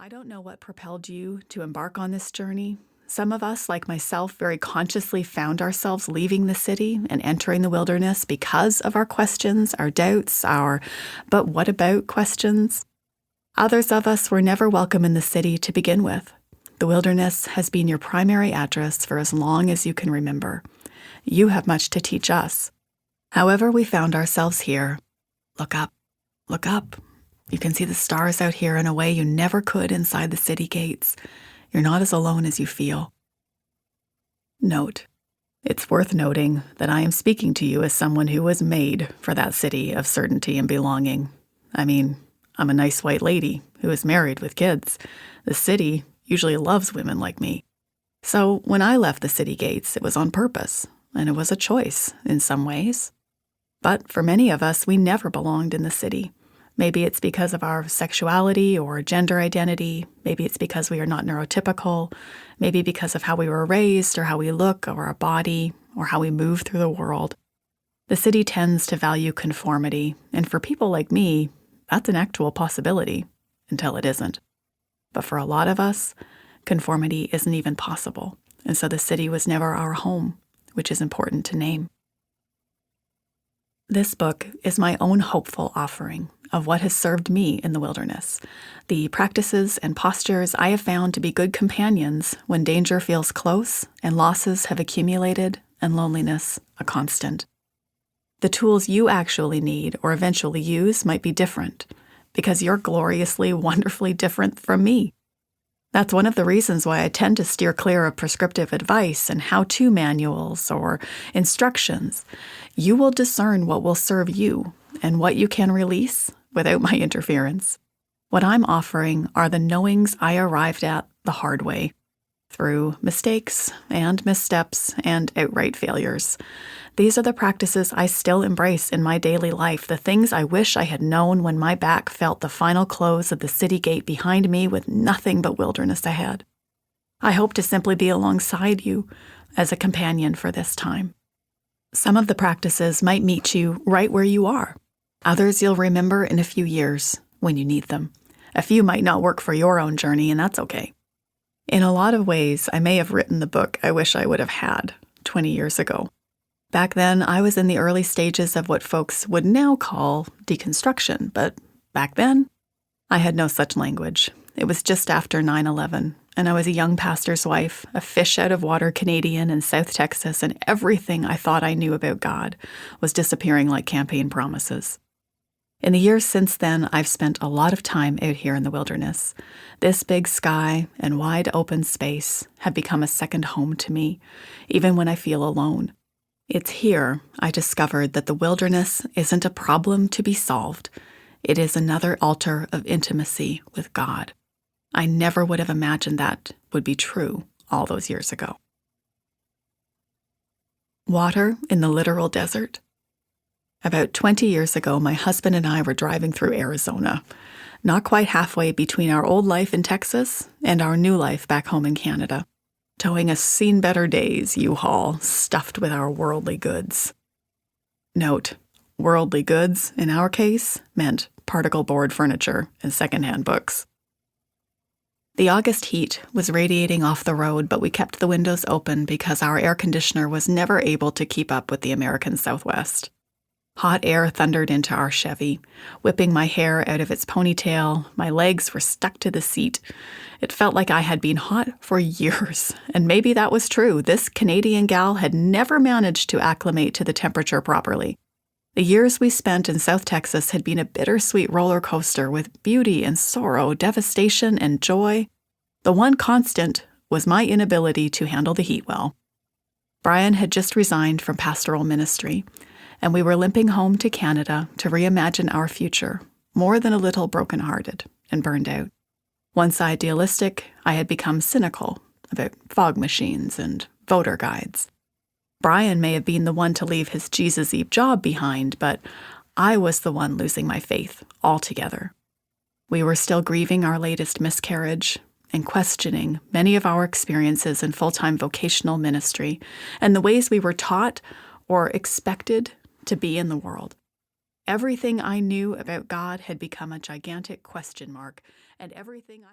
I don't know what propelled you to embark on this journey. Some of us, like myself, very consciously found ourselves leaving the city and entering the wilderness because of our questions, our doubts, our "but what about" questions. Others of us were never welcome in the city to begin with. The wilderness has been your primary address for as long as you can remember. You have much to teach us. However we found ourselves here, look up, look up. You can see the stars out here in a way you never could inside the city gates. You're not as alone as you feel. Note, it's worth noting that I am speaking to you as someone who was made for that city of certainty and belonging. I mean, I'm a nice white lady who is married with kids. The city usually loves women like me. So when I left the city gates, it was on purpose, and it was a choice in some ways. But for many of us, we never belonged in the city. Maybe it's because of our sexuality or gender identity. Maybe it's because we are not neurotypical. Maybe because of how we were raised or how we look or our body or how we move through the world. The city tends to value conformity, and for people like me, that's an actual possibility until it isn't. But for a lot of us, conformity isn't even possible, and so the city was never our home, which is important to name. This book is my own hopeful offering of what has served me in the wilderness, the practices and postures I have found to be good companions when danger feels close and losses have accumulated and loneliness a constant. The tools you actually need or eventually use might be different, because you're gloriously, wonderfully different from me. That's one of the reasons why I tend to steer clear of prescriptive advice and how-to manuals or instructions. You will discern what will serve you and what you can release without my interference. What I'm offering are the knowings I arrived at the hard way, through mistakes and missteps and outright failures. These are the practices I still embrace in my daily life, the things I wish I had known when my back felt the final close of the city gate behind me with nothing but wilderness ahead. I hope to simply be alongside you as a companion for this time. Some of the practices might meet you right where you are. Others you'll remember in a few years when you need them. A few might not work for your own journey, and that's okay. In a lot of ways, I may have written the book I wish I would have had 20 years ago. Back then, I was in the early stages of what folks would now call deconstruction, but back then, I had no such language. It was just after 9/11, and I was a young pastor's wife, a fish-out-of-water Canadian in South Texas, and everything I thought I knew about God was disappearing like campaign promises. In the years since then, I've spent a lot of time out here in the wilderness. This big sky and wide open space have become a second home to me, even when I feel alone. It's here I discovered that the wilderness isn't a problem to be solved. It is another altar of intimacy with God. I never would have imagined that would be true all those years ago. Water in the literal desert. About 20 years ago, my husband and I were driving through Arizona, not quite halfway between our old life in Texas and our new life back home in Canada, towing a seen better days U-Haul stuffed with our worldly goods. Note, worldly goods, in our case, meant particle board furniture and secondhand books. The August heat was radiating off the road, but we kept the windows open because our air conditioner was never able to keep up with the American Southwest. Hot air thundered into our Chevy, whipping my hair out of its ponytail. My legs were stuck to the seat. It felt like I had been hot for years, and maybe that was true. This Canadian gal had never managed to acclimate to the temperature properly. The years we spent in South Texas had been a bittersweet roller coaster with beauty and sorrow, devastation and joy. The one constant was my inability to handle the heat well. Brian had just resigned from pastoral ministry, and we were limping home to Canada to reimagine our future, more than a little broken-hearted and burned out. Once idealistic, I had become cynical about fog machines and voter guides. Brian may have been the one to leave his Jesus-y job behind, but I was the one losing my faith altogether. We were still grieving our latest miscarriage and questioning many of our experiences in full-time vocational ministry and the ways we were taught or expected to be in the world. Everything I knew about God had become a gigantic question mark, and everything I